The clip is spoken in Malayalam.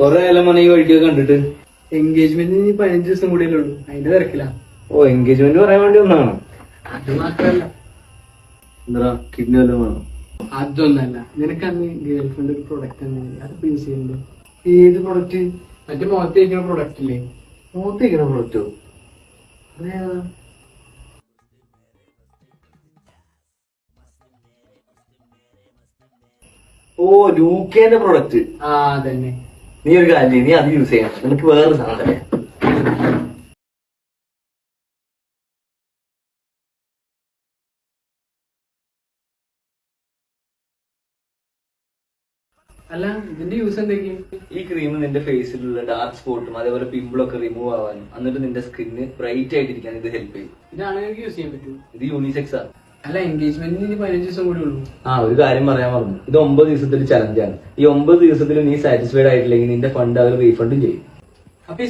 കൊറേ കാലം മണി വഴിക്കൊക്കെ കണ്ടിട്ട്. എൻഗേജ്മെന്റിന് 15 ദിവസം കൂടിയല്ലേ ഉള്ളൂ, അതിന്റെ തിരക്കില്ല. ഓ, എൻഗേജ്മെന്റ് പറയാൻ വേണ്ടി ഒന്നാണോ? അത് മാത്രല്ല. എന്താ കിഡ്നി വല്ലതും വേണോ? അതൊന്നല്ല, നിനക്ക് അന്ന് ഗേൾ ഫ്രണ്ട് ഒരു പ്രൊഡക്റ്റ് അത് യൂസ് ചെയ്യുന്നുണ്ട്. ഏത് പ്രൊഡക്റ്റ്? മറ്റേ മുഖത്ത് വയ്ക്കുന്ന പ്രൊഡക്റ്റ് ഇല്ലേ? മൂത്തേക്കണ പ്രൊഡക്റ്റോ? അതേതാ? ഓ, ലൂക്കേന്റെ പ്രൊഡക്റ്റ്. ആ അതന്നെ. നീ ഒരു കാര്യം ചെയ്യ്, നീ അത് യൂസ് ചെയ്യണം. നിനക്ക് വേറൊരു സാധനം. അല്ല, ഇതിന്റെ യൂസ് എന്തൊക്കെയും? ഈ ക്രീം നിന്റെ ഫേസിലുള്ള ഡാർക്ക് സ്പോട്ടും അതേപോലെ പിമ്പിളൊക്കെ റിമൂവ് ആവാനും എന്നിട്ട് നിന്റെ സ്കിന്ന് ബ്രൈറ്റ് ആയിട്ടിരിക്കാൻ ഇത് ഹെൽപ്പ് ചെയ്യും. ഇതാണ് എനിക്ക് യൂസ് ചെയ്യാൻ പറ്റും. ഇത് യൂണിസെക്സ് ആണ്. അല്ല, എൻഗേജ്മെന്റിന് 15 ദിവസം കൂടി ഉള്ളൂ. ഒരു കാര്യം പറയാൻ പറഞ്ഞു, ഇത് 9 ദിവസത്തിൽ ചലഞ്ചാണ്. ഈ 9 ദിവസത്തിൽ നീ സാറ്റിസ്ഫൈഡ് ആയിട്ടില്ലെങ്കിൽ നിന്റെ ഫണ്ട് അവർ റീഫണ്ടും ചെയ്യും. അപ്പൊ ഈ